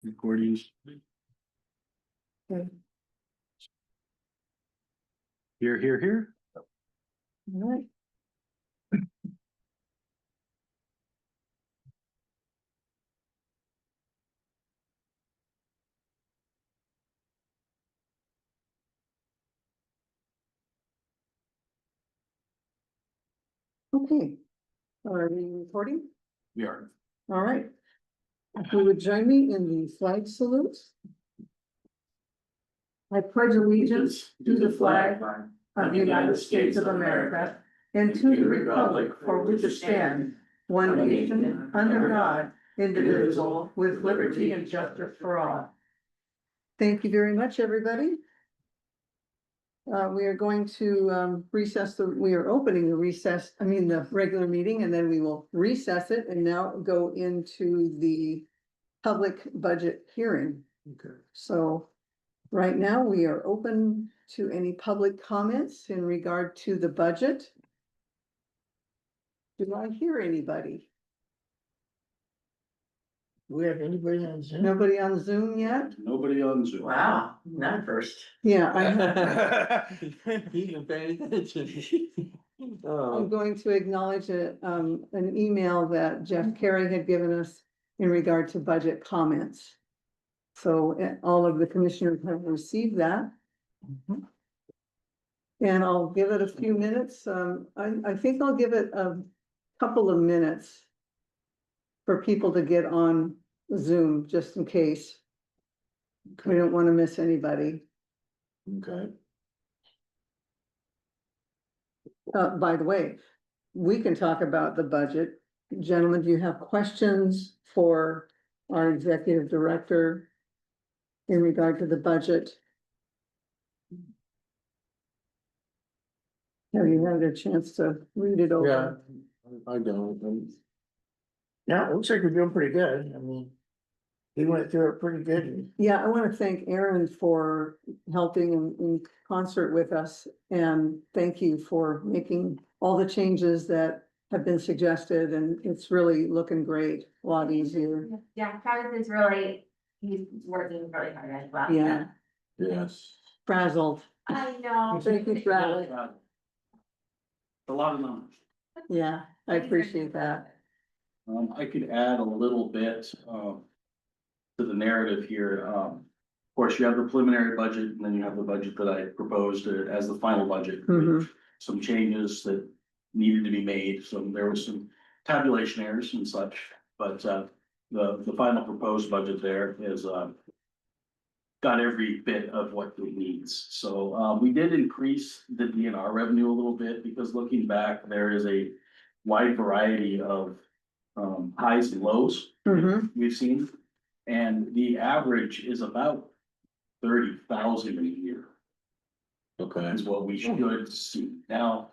Recordings. Okay. Here. All right. Okay, are we recording? We are. All right. If you would join me in the flag salute. I pledge allegiance to the flag of the United States of America and to the republic for which it stands, one nation, under God, indivisible, with liberty and justice for all. Thank you very much, everybody. We are going to we are opening the regular meeting, and then we will recess it and now go into the public budget hearing. Okay. So right now we are open to any public comments in regard to the budget. Do I hear anybody? Do we have anybody on Zoom? Nobody on Zoom yet? Nobody on Zoom. Wow, not first. Yeah, I Even paying attention. I'm going to acknowledge an email that Jeff Carey had given us in regard to budget comments. So all of the commissioners have received that. And I'll give it a few minutes. I think I'll give it a couple of minutes for people to get on Zoom, just in case. We don't want to miss anybody. Okay. By the way, we can talk about the budget. Gentlemen, do you have questions for our executive director in regard to the budget? Have you had a chance to read it over? Yeah, I don't. Yeah, it looks like we're doing pretty good. I mean, we went through it pretty good. Yeah, I want to thank Aaron for helping in concert with us, and thank you for making all the changes that have been suggested, and it's really looking great, a lot easier. Yeah, Travis is really, he's working really hard as well. Yeah, Yes. frazzled. I know. Thank you, Travis. A lot of numbers. Yeah, I appreciate that. I could add a little bit, to the narrative here. Of course, you have the preliminary budget, and then you have the budget that I proposed as the final budget. with Some changes that needed to be made, so there was some tabulation errors and such, but, the final proposed budget there is, got every bit of what it needs. So, we did increase the DNR revenue a little bit, because looking back, there is a wide variety of highs and lows we've seen. And the average is about 30,000 a year Okay. is what we should see. Now,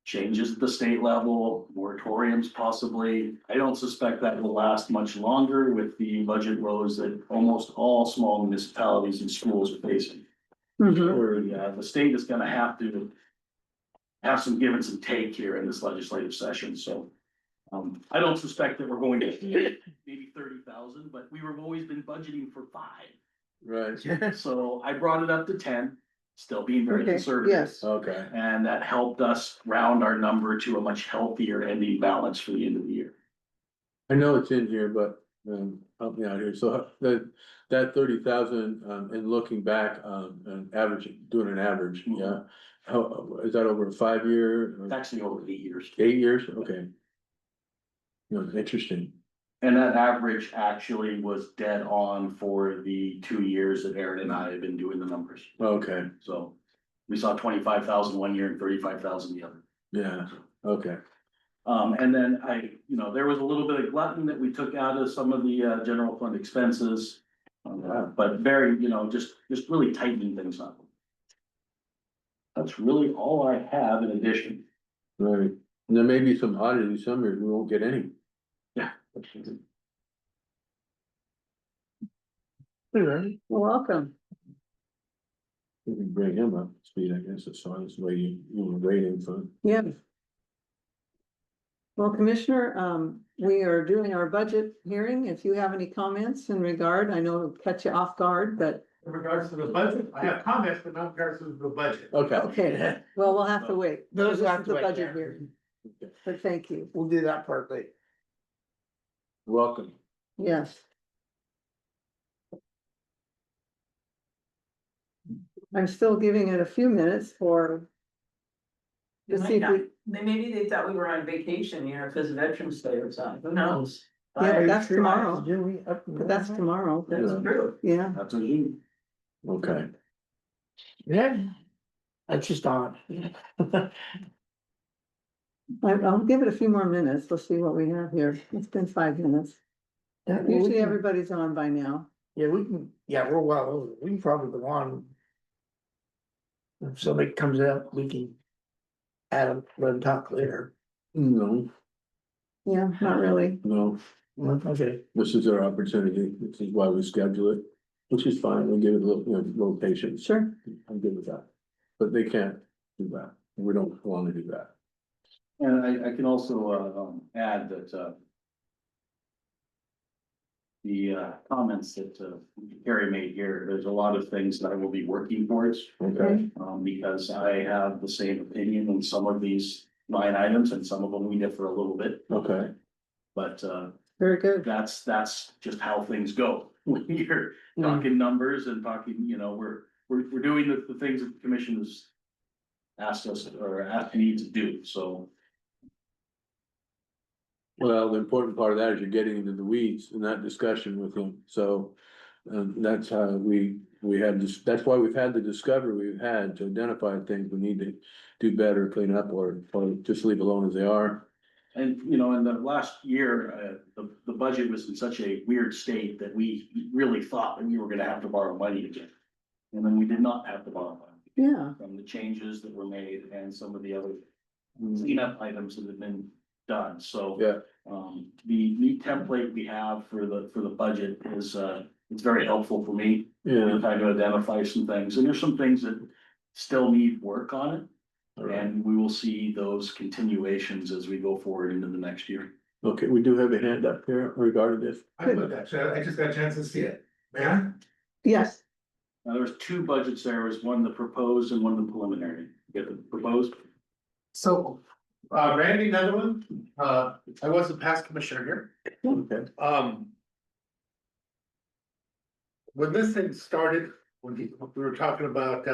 changes at the state level, moratoriums possibly. I don't suspect that will last much longer with the budget woes that almost all small municipalities and schools are facing. Where the state is gonna have to have some give and some take here in this legislative session, so. I don't suspect that we're going to hit maybe 30,000, but we've always been budgeting for 5. Right. So I brought it up to 10, still being very Okay, conservative. yes. Okay. And that helped us round our number to a much healthier ending balance for the end of the year. I know it's in here, but help me out here. So that 30,000, and looking back, and doing an average, yeah. How is that over a 5-year? It's actually over 8 years. 8 years? Okay. No, interesting. And that average actually was dead on for the 2 years that Aaron and I have been doing the numbers. Okay, So we saw 25,000 one year and 35,000 the other. yeah, okay. And then there was a little bit of glutton that we took out of some of the general fund expenses. But very, just really tightening things up. That's really all I have in addition. Right. And there may be some oddities, some years we won't get any. Yeah. You're welcome. We can bring him up to speed, I guess, as far as the way you were waiting for. Yeah. Well, Commissioner, we are doing our budget hearing. If you have any comments in regard, I know it'll catch you off guard, but In regards to the budget, I have comments, but not in regards to the budget. Okay. okay, well, we'll have to wait. Those This have is to the wait, budget yeah. hearing, but thank you. We'll do that part later. Welcome. Yes. I'm still giving it a few minutes for. They To see might if not, we, maybe they thought we were on vacation, you know, because of Veterans Day or something, who knows? Yeah, but I- that's tomorrow. Do we up and But that's down? tomorrow, That's true. yeah. That's a Zoom. Okay. Yeah. That's just odd. I'll give it a few more minutes. Let's see what we have here. It's been 5 minutes. Yeah, well, we Usually can- everybody's on by now. Yeah, we can, yeah, we're well over, we can probably go on. If somebody comes out, we can. Add them, let them talk later. No, Yeah, not really. no, Okay, this is our opportunity. This is why we schedule it, which is fine. We'll give it a little, you know, little patience. Sure. I'm good with that. But they can't do that. We don't want to do that. And I can also, add that, the comments that Carrie made here, there's a lot of things that I will be working towards. Okay. Because I have the same opinion on some of these line items and some of them we differ a little bit, Okay. but Very good. that's just how things go. When you're talking numbers and talking, you know, we're doing the things that the commission has asked us or asked me to do, so. Well, the important part of that is you're getting into the weeds in that discussion with him, so. That's how we have this, that's why we've had the discovery we've had to identify things we need to do better, clean up, or just leave alone as they are. And, you know, in the last year, the budget was in such a weird state that we really thought that we were gonna have to borrow money again. And then we did not have to borrow money Yeah, from the changes that were made and some of the other cleanup items that have been done, so. Yeah. The new template we have for the budget is, it's very helpful for me. Yeah. Trying to identify some things, and there's some things that still need work on it. All right. And we will see those continuations as we go forward into the next year. Okay, we do have a hand up here regarding this. I put that, I just got a chance to see it, man. yes, Now, there was two budgets there, was one the proposed and one the preliminary. You get the proposed? So, Randy Netherland, I was the past commissioner here. Okay. When this thing started, when we were talking about,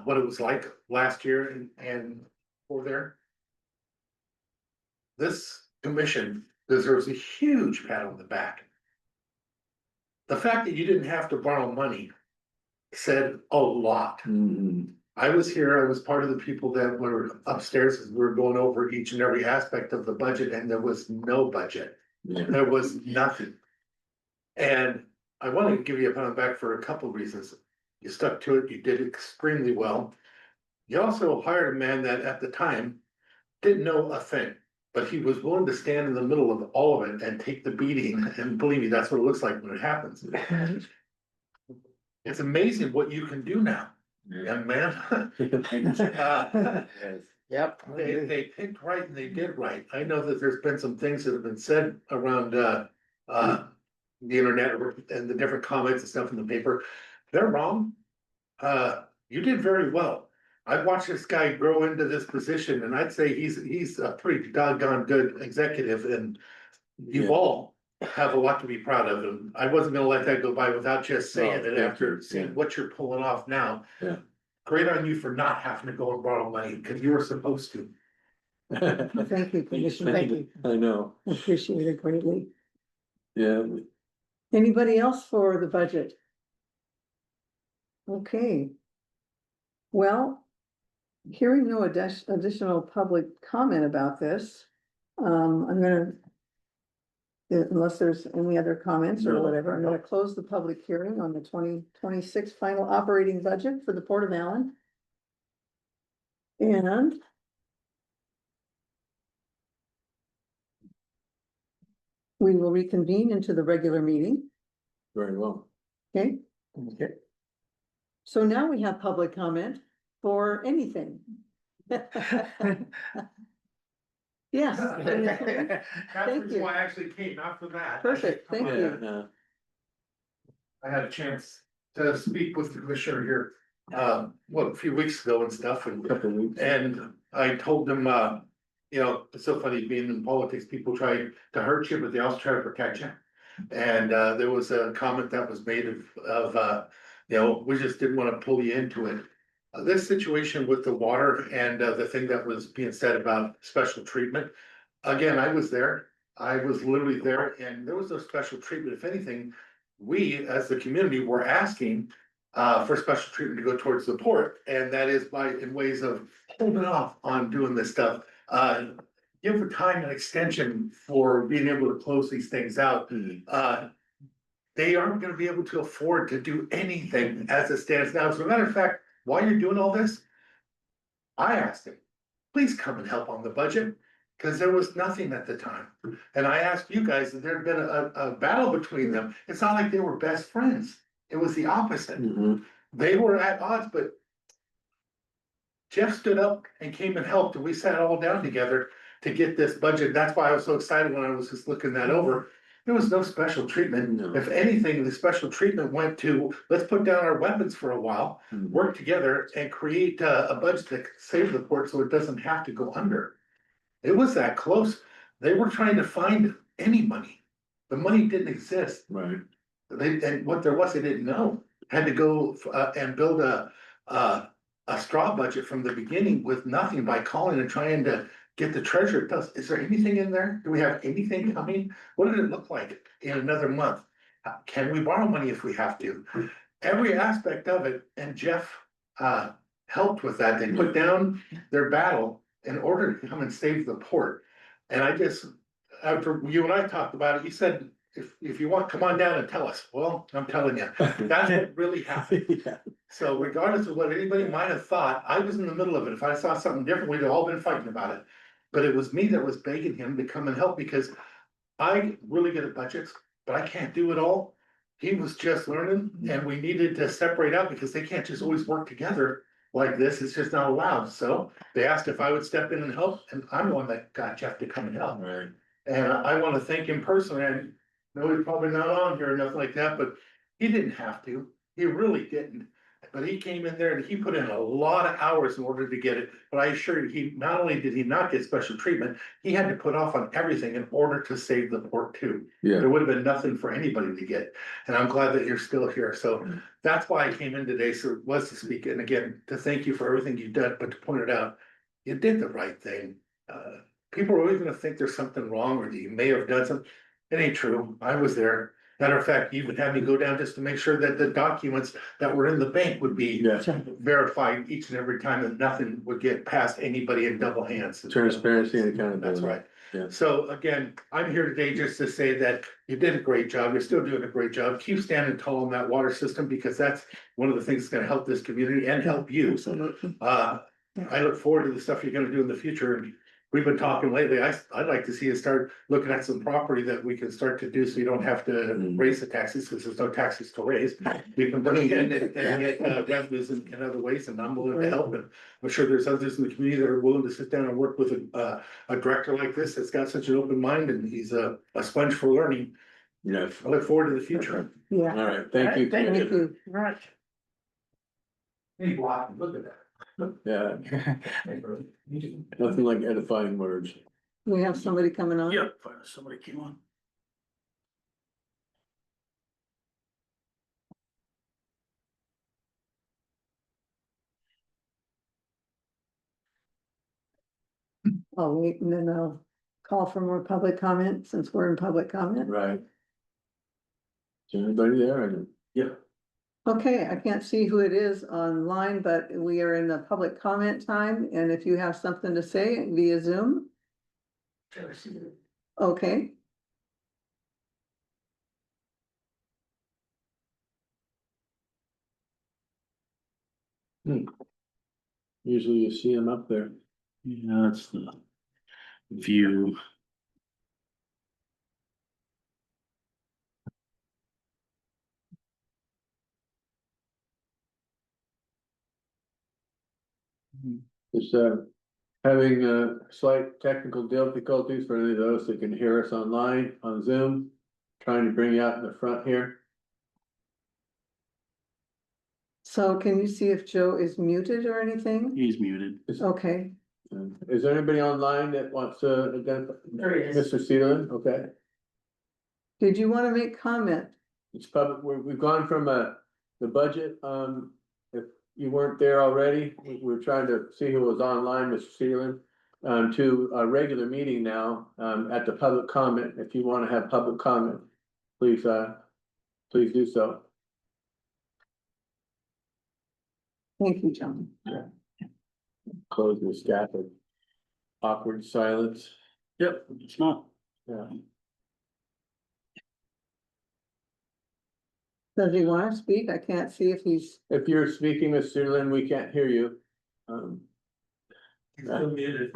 what it was like last year and over there. This commission deserves a huge pat on the back. The fact that you didn't have to borrow money said a lot. Mhm. I was here, I was part of the people that were upstairs as we were going over each and every aspect of the budget, and there was no budget. Yeah. There was nothing. And I want to give you a pat on the back for a couple of reasons. You stuck to it, you did extremely well. You also hired a man that at the time didn't know a thing, but he was willing to stand in the middle of all of it and take the beating. And believe me, that's what it looks like when it happens. It's amazing what you can do now, young man. Yes. yep. They picked right and they did right. I know that there's been some things that have been said around the internet and the different comments and stuff in the paper. They're wrong. You did very well. I've watched this guy grow into this position, and I'd say he's a pretty doggone good executive, and you Yeah. all have a lot to be proud of, and I wasn't gonna let that go by without just saying Oh, it thank after you. seeing Yeah. what you're pulling off now. Yeah. Great on you for not having to go and borrow money, because you were supposed to. thank you, Commissioner. Thank you. I know, Appreciate it greatly. yeah, Anybody else for the budget? Okay. Well, hearing no additional public comment about this, I'm gonna. Unless there's any other comments or No. whatever, I'm gonna close the public hearing on the 2026 final operating budget for the Port of Allyn. And we will reconvene into the regular meeting, very well. okay? Okay. So now we have public comment for anything. Yes. That's the Thank reason you. why I actually came, not for that. Perfect, thank Yeah, you. yeah. I had a chance to speak with the commissioner here, a few weeks ago and stuff, Couple of weeks. and I told him, it's so funny being in politics, people try to hurt you, but they also try to protect you. And, there was a comment that was made we just didn't wanna pull you into it. This situation with the water and, the thing that was being said about special treatment, again, I was there. I was literally there and there was no special treatment. If anything, we as the community were asking for special treatment to go towards the port, and that is in ways of holding off on doing this stuff. Give a time and extension for being able to close these things out. They aren't gonna be able to afford to do anything as it stands now. As a matter of fact, while you're doing all this, I asked him, please come and help on the budget, because there was nothing at the time. And I asked you guys that there had been a battle between them. It's not like they were best friends. It was the opposite. Mhm. They were at odds, but Jeff stood up and came and helped, and we sat all down together to get this budget. That's why I was so excited when I was just looking that over. There was no special treatment. No. If anything, the special treatment went to, let's put down our weapons for a while, Mhm. work together and create a budget that can save the port so it doesn't have to go under. It was that close. They were trying to find any money. The money didn't exist. Right. And what there was, they didn't know. Had to go and build a straw budget from the beginning with nothing by calling and trying to get the treasurer. Is there anything in there? Do we have anything coming? What did it look like in another month? Can we borrow money if we have to? Every aspect of it, and Jeff helped with that. They put down their battle in order to come and save the port. And after you and I talked about it, you said, if you want, come on down and tell us. Well, I'm telling you, that's what really happened. Yeah. So regardless of what anybody might have thought, I was in the middle of it. If I saw something different, we'd have all been fighting about it. But it was me that was begging him to come and help because I really good at budgets, but I can't do it all. He was just learning and we needed to separate out because they can't just always work together like this. It's just not allowed. So they asked if I would step in and help, and I'm the one that got Jeff to come and help. Right. And I want to thank him personally. And no, he's probably not on here or nothing like that, but he didn't have to. He really didn't. But he came in there and he put in a lot of hours in order to get it. But I assure you, he not only did he not get special treatment, he had to put off on everything in order to save the port too. Yeah. There would have been nothing for anybody to get. And I'm glad that you're still here. So that's why I came in today. So it was to speak. And again, to thank you for everything you've done, but to point it out, you did the right thing. People are always gonna think there's something wrong or that you may have done something. It ain't true. I was there. Matter of fact, you even had me go down just to make sure that the documents that were in the bank would be Yeah. verified each and every time, that nothing would get past anybody in double hands. Transparency and accountability. That's right. Yeah. So again, I'm here today just to say that you did a great job. You're still doing a great job. Keep standing tall on that water system because that's one of the things that's gonna help this community and help you. Absolutely. I look forward to the stuff you're gonna do in the future. And we've been talking lately. I'd like to see you start looking at some property that we can start to do so you don't have to raise the taxes because there's no taxes to raise. We can bring in and get revenues in other ways, and I'm willing to help. And I'm sure there's others in the community that are willing to sit down and work with a director like this that's got such an open mind, and he's a sponge for learning. Yeah. I look forward to the future. Yeah, All right. Thank you. Thank thank you. Right. Hey, wow, look at that. Yeah. Nothing like edifying words. We have somebody coming on. Yep, somebody came on. I'll wait and then I'll call for more public comment since we're in public comment. Right. Is anybody there? I don't- Yeah. Okay, I can't see who it is online, but we are in the public comment time, and if you have something to say via Zoom. Okay, Usually you see them up there. Yeah, that's the view. Just, having slight technical difficulties for any of those that can hear us online on Zoom. Trying to bring you out in the front here. So can you see if Joe is muted or anything? He's muted. Okay, Is there anybody online that wants to identify? There he is. Mr. Seelan, okay. did you want to make comment? It's public, we've gone from the budget, if you weren't there already, we're trying to see who was online, Mr. Seelan. To a regular meeting now, at the public comment, if you wanna have public comment, please do so. Thank you, John. Close this gap of awkward silence. Yep, it's not. Yeah. Does he want to speak? I can't see if he's, If you're speaking, Mr. Seelan, we can't hear you. He's still muted.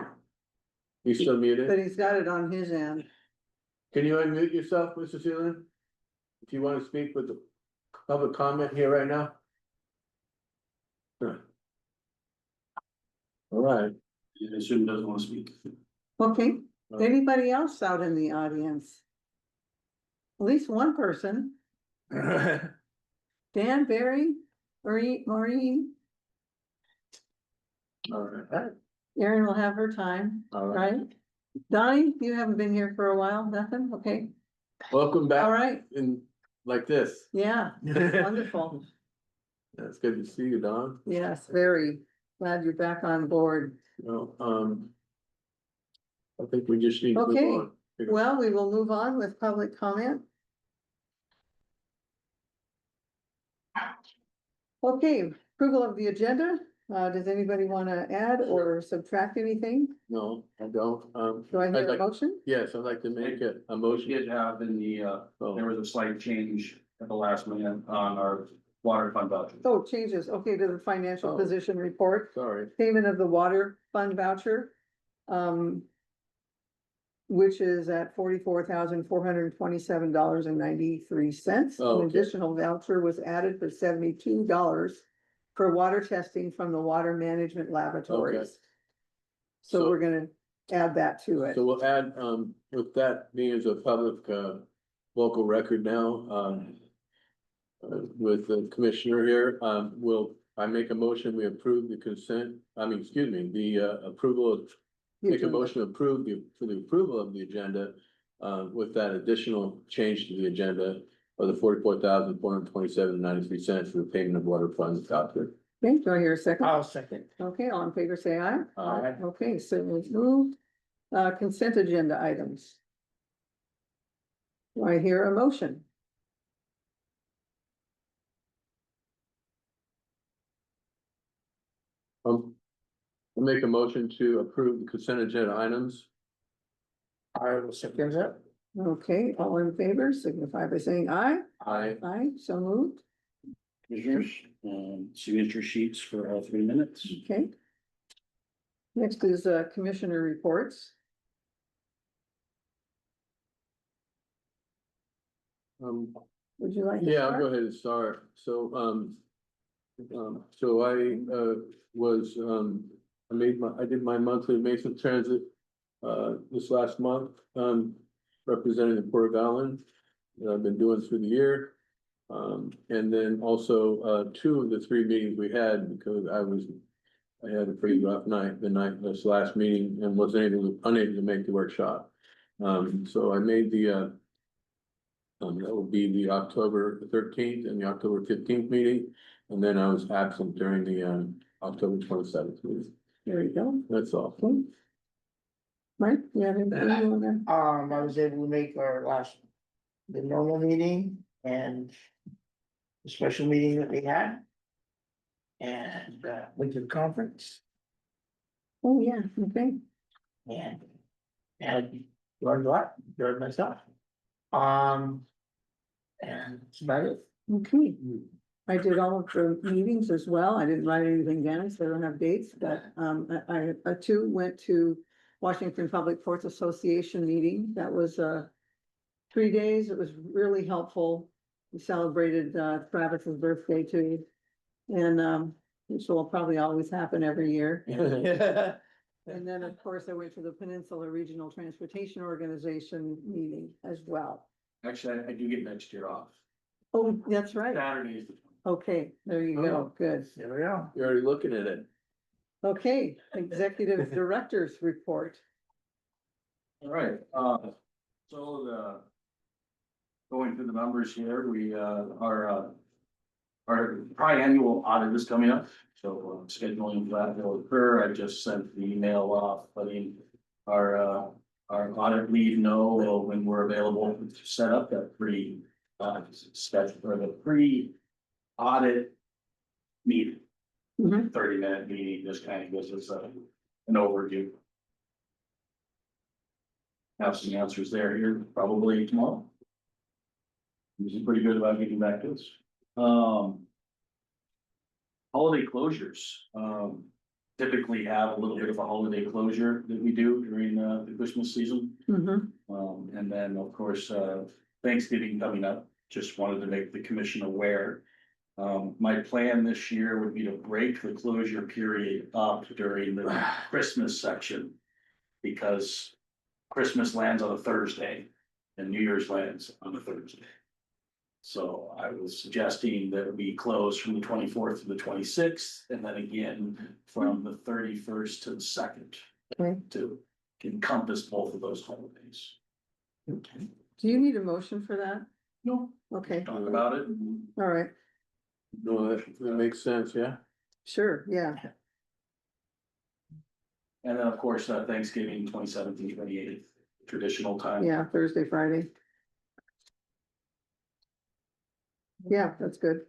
You still but muted? he's got it on his end. Can you unmute yourself, Mr. Seelan? If you wanna speak with the public comment here right now? Sure. All right. I assume doesn't want to speak. Okay, anybody else out in the audience? At least one person. Dan, Barry, Maureen, All right. Erin will have her time, All right. right? Donnie, you haven't been here for a while, nothing, okay, Welcome all back right, in like this. yeah, wonderful, It's good to see you, Don. yes, very glad you're back on board. Well, I think we just need to Okay. move on. Well, we will move on with public comment. Okay, approval of the agenda, does anybody want to add or subtract anything? No, I don't. Do I I'd hear a like- motion? Yes, I'd like to make a We motion. did have in the, there was a slight change at the last minute on our water fund voucher. Oh, changes, okay, to the financial Oh. position report. Sorry. Payment of the water fund voucher. Which is at $44,427.93. Oh, An okay. additional voucher was added for $72 for water testing from the water management laboratories. So So- we're gonna add that to it. So we'll add, with that being as a public, local record now, with the commissioner here, I make a motion, we approve the approval of, make a motion to approve for the approval of the agenda, with that additional change to the agenda of the $44,427.93 for the payment of water funds voucher. Okay, do I hear a second? I'll second. Okay, all in favor, say aye. Aye. Okay, so it's moved. Consent agenda items. Do I hear a motion? I'll make a motion to approve the consent agenda items. I will second that. Okay, all in favor, signify by saying aye. Aye. Aye, so moved. Commissioners, signature sheets for all 3 minutes. Okay. Next is commissioner reports. Would you like? to Yeah, I'll start? go ahead and start. So I was, I did my monthly Mason Transit this last month, representing the Port of Allyn that I've been doing through the year. And then also 2 of the 3 meetings we had, because I had a pretty rough night, this last meeting, and was unable to make the workshop. So I made the that will be the October 13th and the October 15th meeting, and then I was absent during the October 27th meeting. There you go. That's all. Okay. Mike, you have anything you wanna? I was able to make the normal meeting and the special meeting that we had. And, went to the conference Oh, yeah, okay. and learned a lot, learned my stuff. And that's about it. Okay. I did all of the meetings as well. I didn't write anything down, so I don't have dates, but I too went to Washington Public Ports Association meeting. That was 3 days. It was really helpful. We celebrated Travis's birthday too. And which will probably always happen every year. And then, of course, I went to the Peninsula Regional Transportation Organization meeting as well. Actually, I do get next year off. Oh, that's right. Saturday is the. Okay, there you go. Good. There we go. You're already looking at it. Okay, Executive Director's Report. All right, so going through the numbers here, we, our triannual audit is coming up, so scheduling for that will occur. I just sent the email off, letting our audit lead know when we're available to set up that schedule or the pre-audit meeting. Mhm. 30-minute meeting, just kind of gives us an overview. Have some answers here probably tomorrow. This is pretty good about getting back to us. Holiday closures, typically have a little bit of a holiday closure that we do during the Christmas season. Mhm. And then, of course, Thanksgiving coming up, just wanted to make the commission aware. My plan this year would be to break the closure period up during the Christmas section. Because Christmas lands on a Thursday and New Year's lands on a Thursday. So I was suggesting that we close from the 24th to the 26th, and then again from the 31st to the 2nd. Okay. To encompass both of those holidays. Okay. Do you need a motion for that? No. Okay, Talk about it. all right, No, that makes sense, yeah. sure, yeah. And then, of course, Thanksgiving, 27th and 28th, traditional time. Yeah, Thursday, Friday. Yeah, that's good.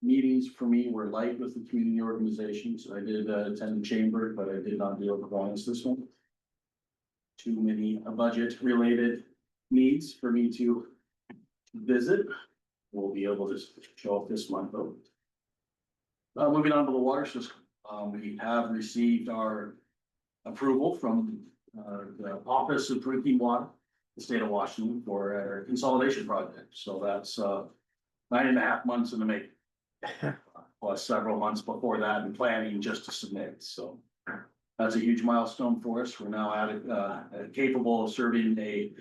Meetings for me were light with the community organizations. I did attend the chamber, but I did not deal with Lions this one. Too many budget related needs for me to visit. We'll be able to show up this month though. Moving on to the water system. We have received our approval from the Office of Drinking Water, the state of Washington, for our consolidation project. So that's 9.5 months in the making. Plus several months before that and planning just to submit, so. That's a huge milestone for us. We're now capable of serving a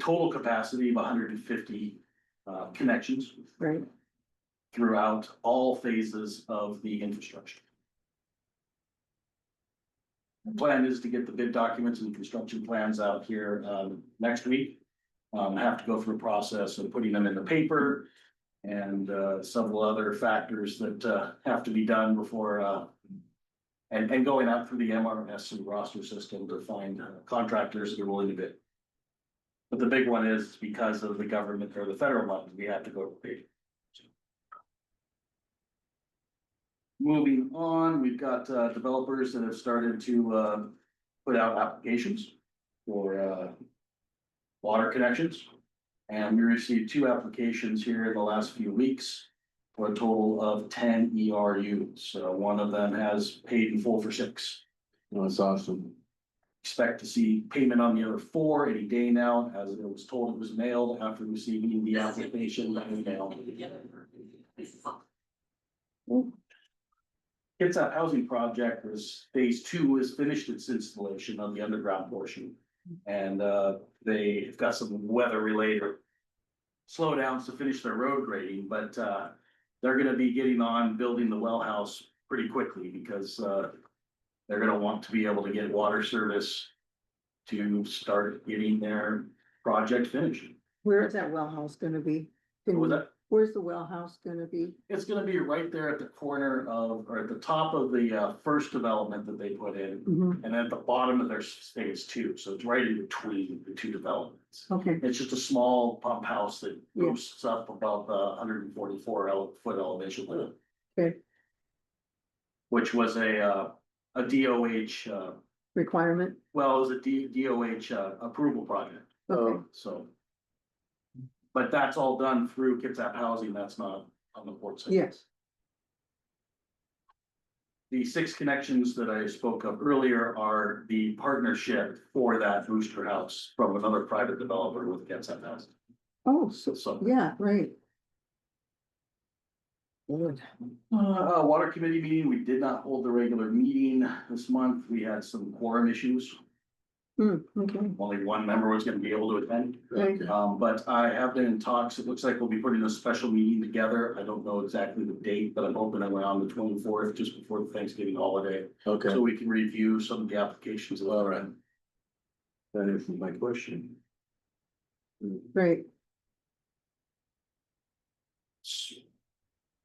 total capacity of 150 connections. Right. Throughout all phases of the infrastructure. The plan is to get the bid documents and construction plans out here next week. Have to go through a process of putting them in the paper and several other factors that have to be done before and going out through the MRS and roster system to find contractors that are willing to bid. But the big one is because of the government or the federal money, we have to go to bid. Moving on, we've got developers that have started to put out applications for water connections. And we received 2 applications here in the last few weeks for a total of 10 ERUs. One of them has paid in full for 6. That's awesome. Expect to see payment on the other 4 any day now, as it was told it was mailed after receiving the application by email. It's a housing project was phase 2 is finished its installation on the underground portion. And they've got some weather related slowdowns to finish their road grading, but they're gonna be getting on building the well house pretty quickly because they're gonna want to be able to get water service to start getting their project finished. Where is that well house gonna be? What was that? Where's the well house gonna be? It's gonna be right there at the corner of, or at the top of the first development that they put in. Mhm. And at the bottom of their phase 2, so it's right in between the 2 developments. Okay, It's just a small pump house that Yeah. boosts up above the 144 foot elevation limit. Okay. Which was a DOH, requirement, well, it was a DOH approval project, okay, so. But that's all done through Kitsap Housing, that's not on the port side. yes, The 6 connections that I spoke of earlier are the partnership for that booster house from another private developer with Kitsap Housing. oh, so, So yeah, right. Good. Water committee meeting, we did not hold the regular meeting this month. We had some quorum issues. Okay, Only one member was gonna be able to attend. okay, But I have been in talks. It looks like we'll be putting a special meeting together. I don't know exactly the date, but I'm hoping around the 24th, just before the Thanksgiving holiday. Okay, So we can review some of the applications. that all were right. in. That is my question. great.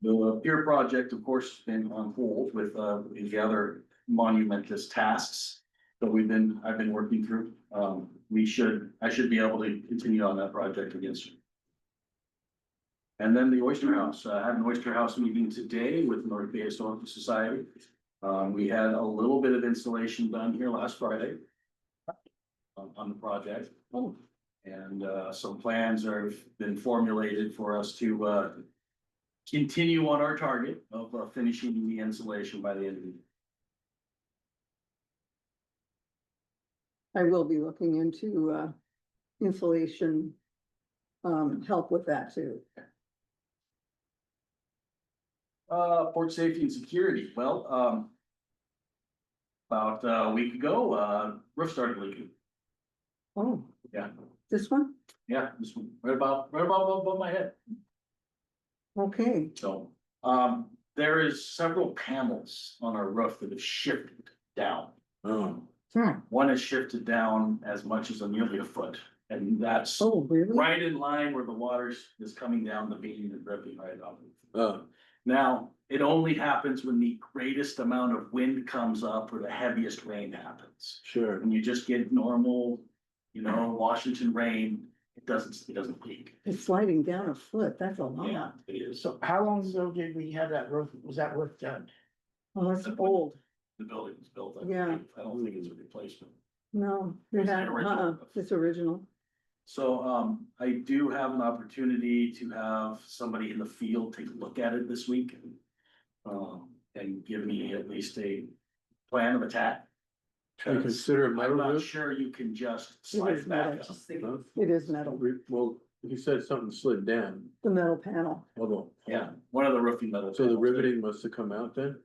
The pier project, of course, has been on hold with the other monumentous tasks that I've been working through. I should be able to continue on that project again soon. And then the Oyster House, I had an Oyster House meeting today with North Bay Historical Society. We had a little bit of installation done here last Friday on the project. Oh. And some plans have been formulated for us to continue on our target of finishing the insulation by the end of the year. I will be looking into insulation. Help with that too. Port safety and security, well, about a week ago, roof started leaking. Oh, Yeah, this one? yeah, this one, right about above my head. Okay, So, there is several panels on our roof that have shifted down. Oh, One is shifted down as much as nearly a foot, and that's oh, really? right in line where the water is coming down the beam and dripping right off. oh, Now, it only happens when the greatest amount of wind comes up or the heaviest rain happens. sure. When you just get normal, Washington rain, it doesn't leak. It's sliding down a foot, that's a Yeah, lot. it is. So how long ago did we have that roof? Was that roof done? Oh, it's old. The building was built. Yeah. I don't think it's a replacement. No, it It's had, original. it's original. So, I do have an opportunity to have somebody in the field take a look at it this week. And give me at least a plan of attack. Do you consider a I'm metal not roof? sure you can just It slide is it back metal. up. Huh? It is metal, Well, he said something slid down, the metal panel. although. Yeah, one of the roofing metals. So the riveting must have come out then?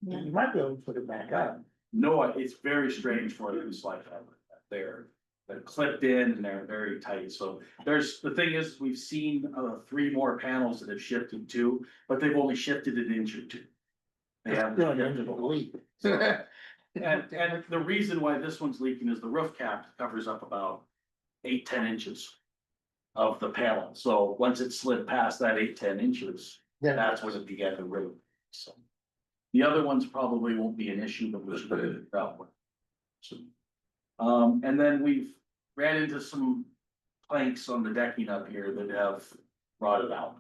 You might be able to put it back up. No, it's very strange for them to slide out like that. They're clipped in and they're very tight. So the thing is, we've seen 3 more panels that have shifted too, but they've only shifted an inch or 2. They haven't Still an shifted inch a of lot. leak. And the reason why this one's leaking is the roof cap covers up about 8-10 inches of the panel. So once it slid past that 8-10 inches, Then that's when it began to rip. So the other ones probably won't be an issue, but we should figure it out. So, and then we've ran into some planks on the decking up here that have rotted out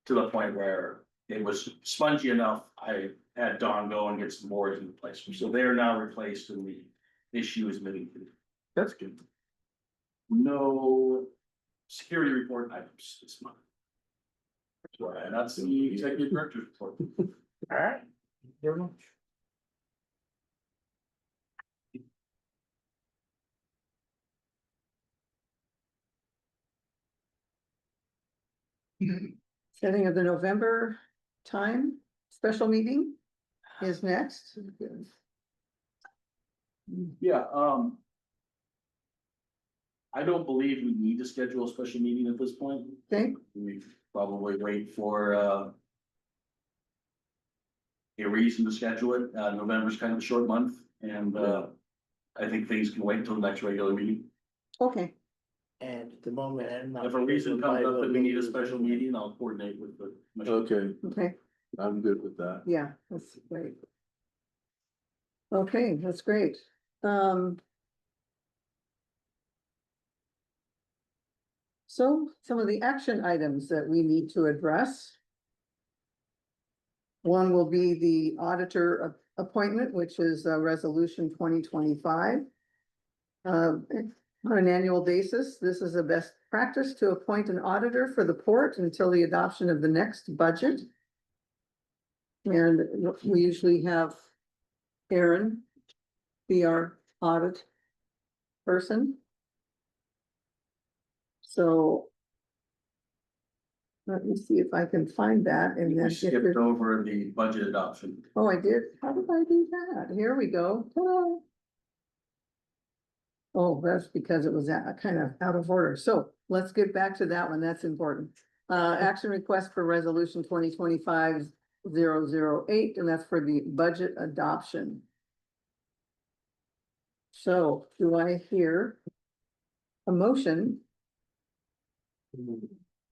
to the point where it was spongy enough. I had Don go and get some boards in place. So they're now replaced and the issue is mitigated. That's good. No security report items this month. And that's the executive director's report. All right, very much. Setting of the November time, special meeting is next. Yeah, I don't believe we need to schedule a special meeting at this point. Okay, We probably wait for a reason to schedule it. November's kind of a short month and I think things can wait until the next regular meeting. okay, And at the moment, I'm not. If a reason comes up that we need a special meeting, I'll coordinate with the. commissioner. Okay, okay, I'm good with that. yeah, that's great. Okay, that's great. So some of the action items that we need to address. One will be the auditor appointment, which is resolution 2025. On an annual basis, this is a best practice to appoint an auditor for the port until the adoption of the next budget. And we usually have Aaron be our audit person. So. Let me see if I can find that and then. We if skipped there's- over the budget adoption. Oh, I did. How did I do that? Here we go. Ta-da. Oh, that's because it was kind of out of order. So let's get back to that one. That's important. Action request for resolution 2025-008, and that's for the budget adoption. So do I hear a motion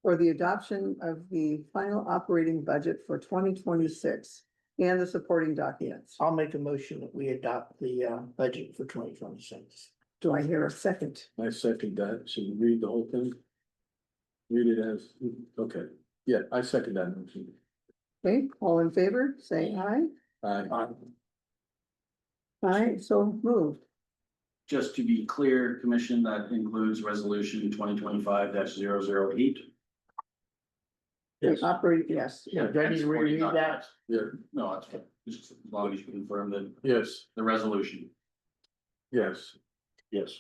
for the adoption of the final operating budget for 2026 and the supporting documents? I'll make a motion that we adopt the budget for 2026. Do I hear a second? I second that. Should we read the whole thing? Read it as, okay, yeah, I second that motion. Okay, all in favor, say aye. Aye. Aye, so moved. Just to be clear, commission, that includes resolution 2025-008. Yes. Operate, yes. Yeah, do I need to reread that? Yeah, No, that's fine. Just as long as you confirm that yes, the resolution. yes. Yes.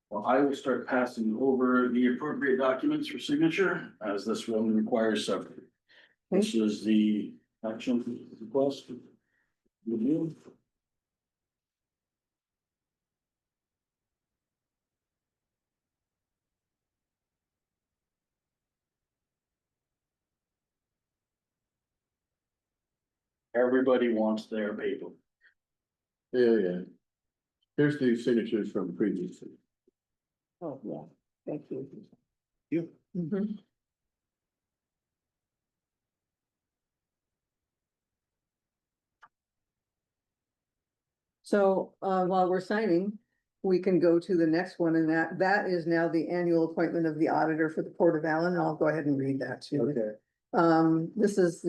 Well, I will start passing over the appropriate documents for signature, as this one requires several. This is the action request. Review. Everybody wants their paper. Yeah, yeah. Here's the signatures from previously. Oh, yeah, thank you. You. Mhm. So, while we're signing, we can go to the next one, and that is now the annual appointment of the auditor for the Port of Allen, and I'll go ahead and read that to you. Okay. This is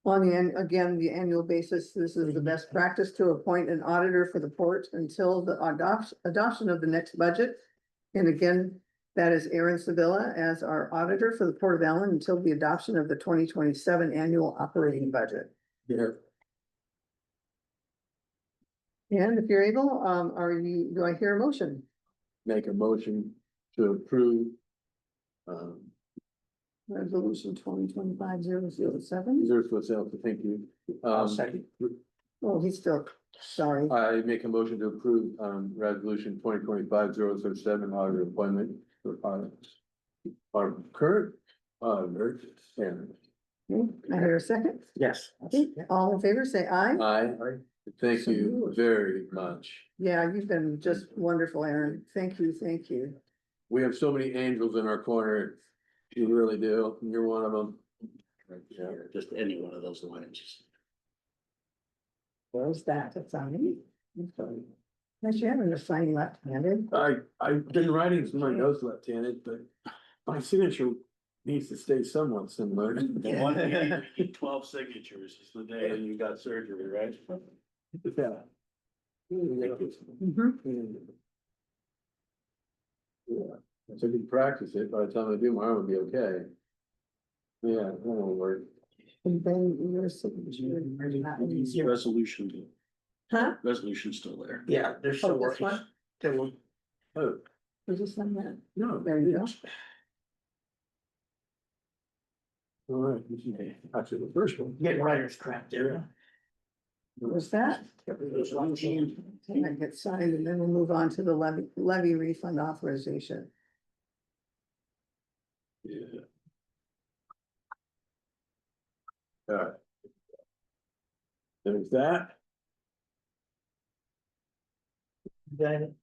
on the annual basis, this is the best practice to appoint an auditor for the port until the adoption of the next budget. And again, that is Aaron Sevilla as our auditor for the Port of Allen until the adoption of the 2027 annual operating budget. Yeah, And if you're able, do I hear a motion? make a motion to approve. Resolution 2025-007. Reserve for sale, thank you. I'll second. Oh, he's still, sorry. I make a motion to approve, resolution 2025-007 auditor appointment for our current auditor, and Okay, I hear a second. Yes. Okay, all in favor, say aye. I thank you very much. Yeah, you've been just wonderful, Aaron. Thank you, thank you. We have so many angels in our corner. You really do. You're one of them. Yeah. Just any one of those lines. Where's that? It's on me. Unless you having to sign left-handed. I've been writing some of my notes left-handed, but my signature needs to stay somewhat similar. The one day you need 12 signatures is the day that you got surgery, right? Yeah. Mhm. Yeah, so I can practice it. By the time I do, my arm will be okay. Yeah, that won't work. And then your signature. Resolution, Huh? resolution's still there. Yeah, there's Oh, some this work. one? There will- Oh, Is this on that? no. There you go. All right, this is actually the first one. Getting writer's crap there. Where's that? And I get signed, and then we'll move on to the levy refund authorization. Yeah. All right. There's that. Then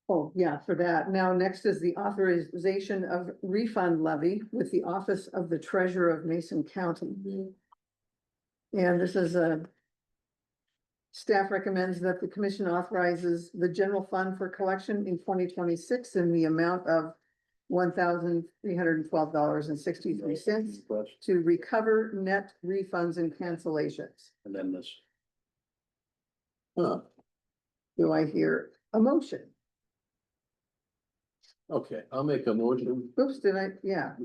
Oh, yeah, for that. Now, next is the authorization of refund levy with the Office of the Treasurer of Mason County. And this is staff recommends that the commission authorizes the general fund for collection in 2026 in the amount of $1,312.63 to recover net refunds and cancellations. And then this. Huh, Do I hear a motion? okay, I'll make a motion. Oops, did I? Yeah,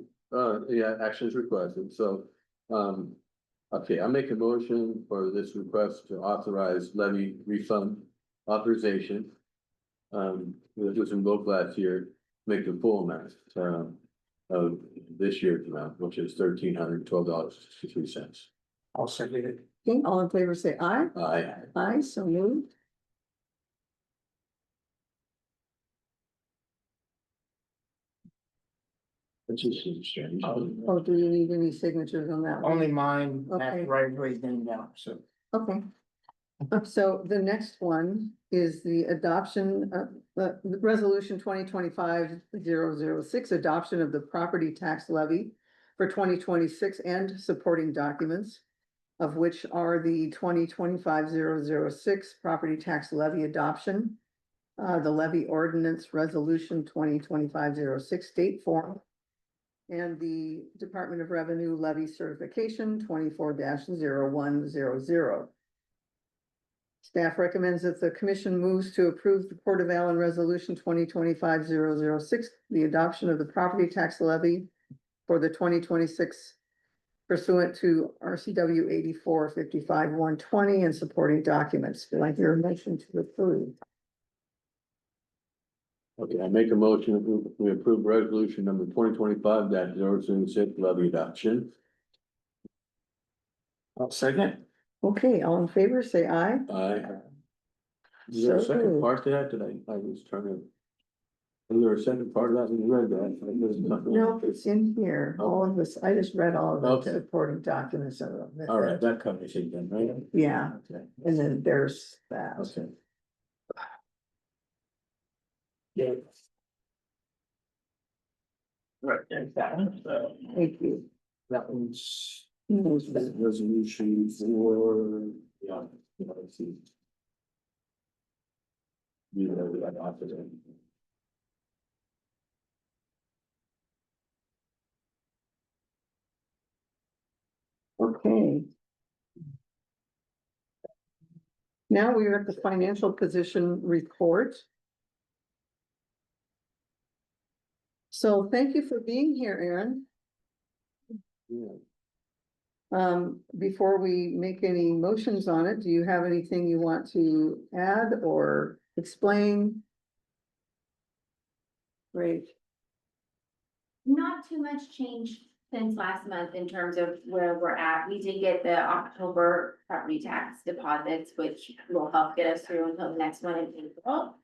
Yeah, actions requested, so, okay, I'll make a motion for this request to authorize levy refund authorization. We did some vote last year, make the full amount, of this year's amount, which is $1,312.63. I'll second it. Okay, all in favor, say aye. Aye. Aye, so moved. Which is strange. Oh, do you need any signatures on that one? Only mine, Okay. that's right then down, so. Okay. So the next one is the adoption of the resolution 2025-006, adoption of the property tax levy for 2026 and supporting documents, of which are the 2025-006 property tax levy adoption, the levy ordinance resolution 2025-06 date form, and the Department of Revenue levy certification 24-0100. Staff recommends that the commission moves to approve the Port of Allen Resolution 2025-006, the adoption of the property tax levy for the 2026 pursuant to RCW 8455-120 and supporting documents. Do I hear a motion to approve? Okay, I make a motion, we approve resolution number 2025-006 levy adoption. I'll second. Okay, all in favor, say aye. Aye. Is there a So second moved. part to that? I was trying to. Is there a second part of that when you read that? No, it's in here, all of this, I just read all of the Okay. supporting documents of them. All right, that covers it then, right? Yeah, Okay. and then there's that. Okay. Yeah. Right, there's that one, so Thank you. that one's. Resolution for, yeah, let's see. You know, that office. Okay. Now we are at the financial position report. So thank you for being here, Aaron. Yeah. Before we make any motions on it, do you have anything you want to add or explain? Great. Not too much change since last month in terms of where we're at. We did get the October property tax deposits, which will help get us through until the next one in April.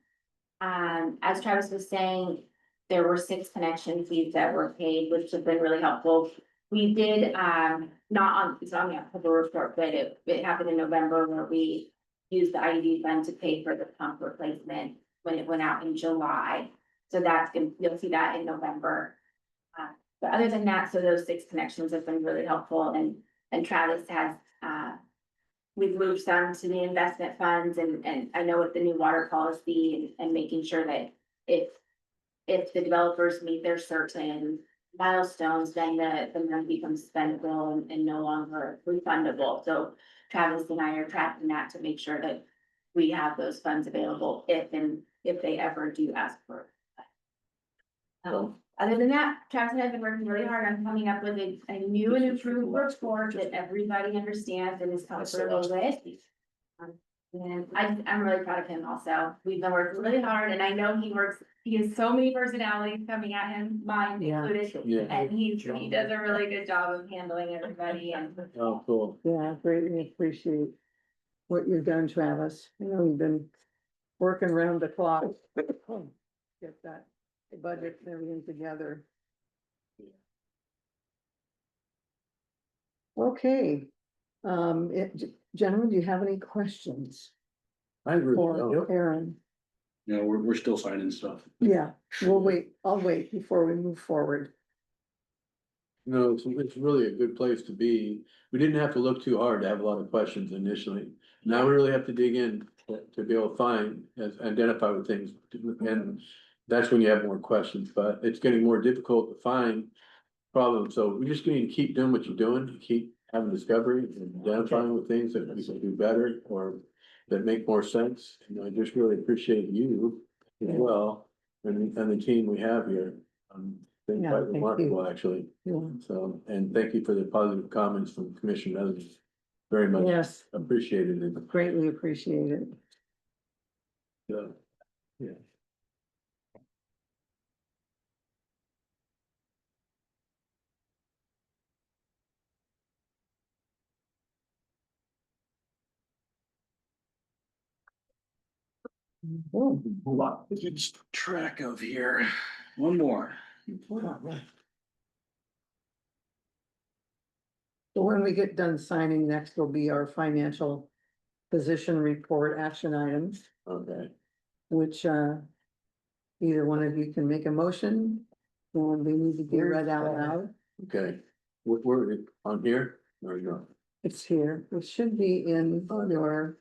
As Travis was saying, there were 6 connection fees that were paid, which have been really helpful. We did, not on, it's on the October report, but it happened in November where we used the IED fund to pay for the pump replacement when it went out in July. So you'll see that in November. But other than that, so those 6 connections have been really helpful and Travis has, we've moved some to the investment funds and I know with the new water policy and making sure that if the developers meet their certain milestones, then the money becomes spendable and no longer refundable. So Travis and I are tracking that to make sure that we have those funds available if they ever do ask for it. Other than that, Travis and I have been working really hard on coming up with a new and improved report that everybody understands and is comfortable with. And I'm really proud of him also. We've been working really hard and I know he has so many personalities coming at him, mine Yeah. included. Yeah. And he does a really good job of handling everybody and Oh, cool. Yeah, I greatly appreciate what you've done, Travis. I know you've been working around the clock. Get that budget and everything together. Okay. Gentlemen, do you have any questions I agree. for Aaron? You know, we're still signing stuff. Yeah, we'll wait. I'll wait before we move forward. No, it's really a good place to be. We didn't have to look too hard to have a lot of questions initially. Now we really have to dig in to be able to find, identify with things. And that's when you have more questions, but it's getting more difficult to find problems. So we just need to keep doing what you're doing, keep having discovery and identifying with things that we can do better or that make more sense. And I just really appreciate you as well and the team we have here. Been Yeah, quite thank you. remarkable, actually. Yeah. So, and thank you for the positive comments from Commissioner others. Very much Yes, appreciated it. greatly appreciate it. Yeah. Yeah. Oh, A lot to keep track of here. One more. so when we get done signing, next will be our financial position report action items, Okay, which, either one of you can make a motion, and they need to be read out loud. okay. We're on here, or no? It's here, it should be in your.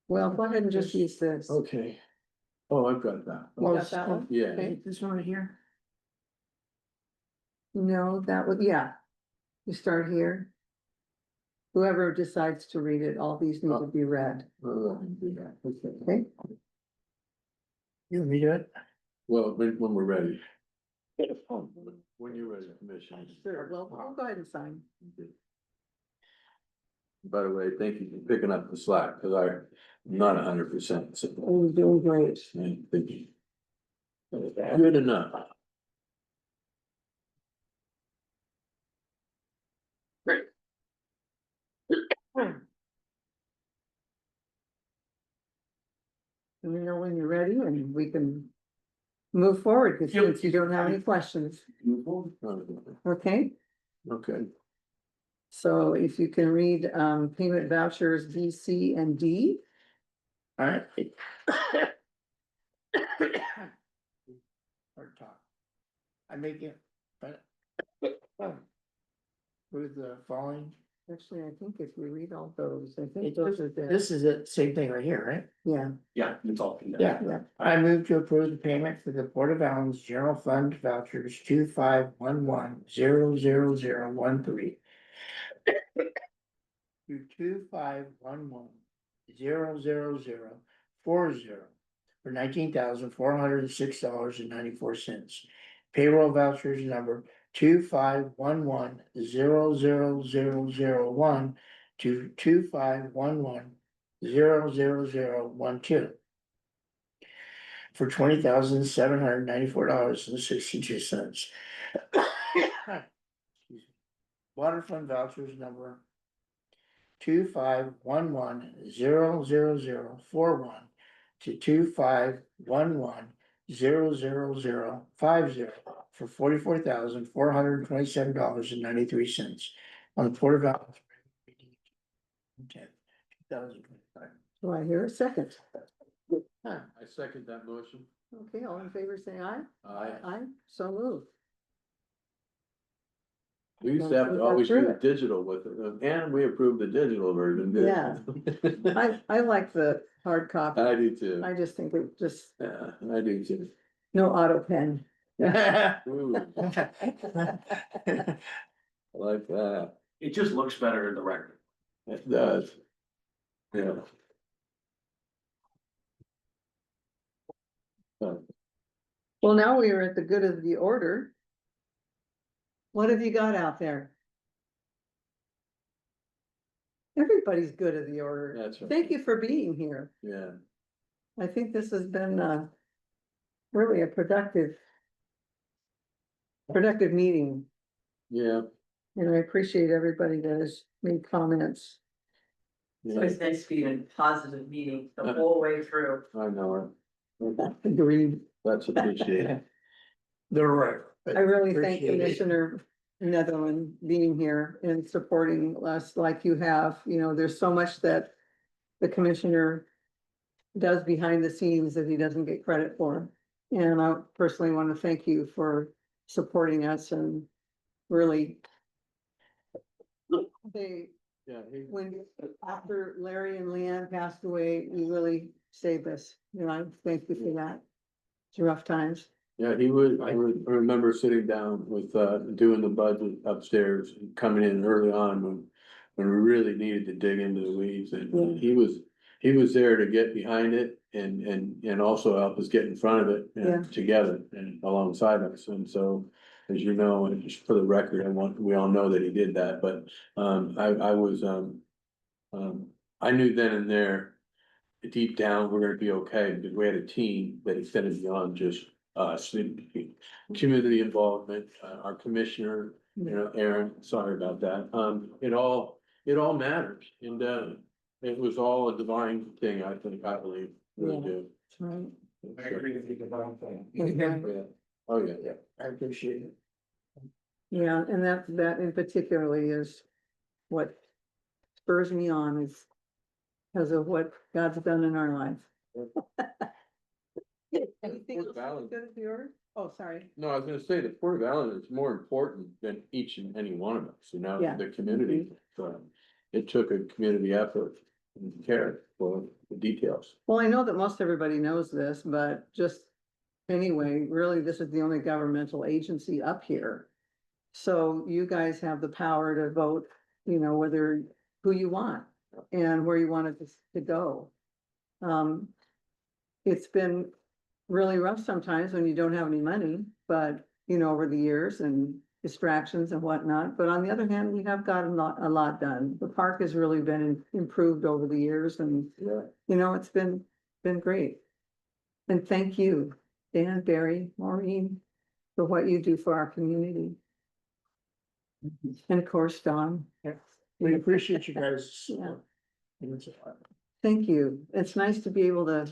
Well, go ahead and just use this. Okay. Oh, I've got that. You got that one? Yeah, Okay. This one here, No, that would, yeah. You start here. Whoever decides to read it, all these need to be read, okay? you want me to do it? well, when we're ready. When you're ready, Commissioner. Sure, well, I'll go ahead and sign. By the way, thank you for picking up the slack, because I'm not 100%. Oh, you're doing great. Thank you. Good enough. Let me know when you're ready and we can move forward, because since you don't have any questions, okay? Okay, So if you can read, payment vouchers B, C, and D. All right. Hard talk. I make it, but. With the following, Actually, I think if we read all those, I think it- those are the, this is the same thing right here, right? yeah, Yeah, it's all. Yeah. yeah. I move to approve the payment for the Port of Allen's general fund vouchers 2511000013 through 2511000040 for $19,406.94. Payroll vouchers number 2511000001 to 2511000012 for $20,794.62. Water fund vouchers number 2511000041 to 2511000050 for $44,427.93 on the Port of Allen. 2025. Do I hear a second? I second that motion. Okay, all in favor, say aye. Aye. Aye, so moved. We used to have to always do the digital with it, and we approved the digital version. didn't we? I like the hard copy. I do too. I just think it just, Yeah, I do too. no auto pen. Ooh, I like that. It just looks better in the record. It does. Yeah. Well, now we are at the good of the order. What have you got out there? Everybody's good of the order. That's right. Thank you for being here. Yeah, I think this has been, really a productive meeting, yeah. and I appreciate everybody that has made comments. So Yeah, it's nice to be in a positive meeting the whole way through. I know it. Agreed. That's appreciated. They're right. I really thank Appreciate it. Commissioner Netherland being here and supporting us like you have. You know, there's so much that the commissioner does behind the scenes that he doesn't get credit for. And I personally want to thank you for supporting us and really they, Yeah, when, after Larry and Leanne passed away, you really saved us. You know, I thank you for that. It's rough times. yeah, I would remember sitting down with, doing the budget upstairs, and coming in early on when we really needed to dig into the weeds, and he was there to get behind it and also help us get in front of it Yeah. and together and alongside us, and so. As you know, and just for the record, we all know that he did that, but, I was, I knew then and there. Deep down, we're gonna be okay, because we had a team that extended beyond just us, community involvement, our commissioner, you know, Aaron, sorry about that, it all matters, and, it was all a divine thing, I believe. really Yeah. do. Right. I agree with you about that. Yeah, oh, yeah. Yeah, I appreciate it. Yeah, and that in particularly is what spurs me on is because of what God's done in our life. Anything else Valid. good of yours? Oh, sorry. No, I was gonna say the Port of Allen is more important than each and any one of us, you know, Yeah. the community. It took a community effort and care for the details. Well, I know that most everybody knows this, but just anyway, really, this is the only governmental agency up here. So you guys have the power to vote, you know, whether, who you want and where you want it to go. It's been really rough sometimes when you don't have any money, but, you know, over the years and distractions and whatnot. But on the other hand, we have gotten a lot done. The park has really been improved over the years and, Yeah. you know, it's been great. And thank you, Dan, Barry, Maureen, for what you do for our community. And of course, Don. We appreciate you guys. Yeah. It's a lot. Thank you. It's nice to be able to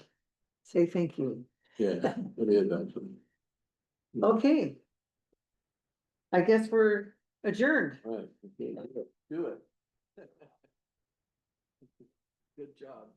say thank you. Yeah, it is actually. Okay. I guess we're adjourned. Right, okay, do it. Good job.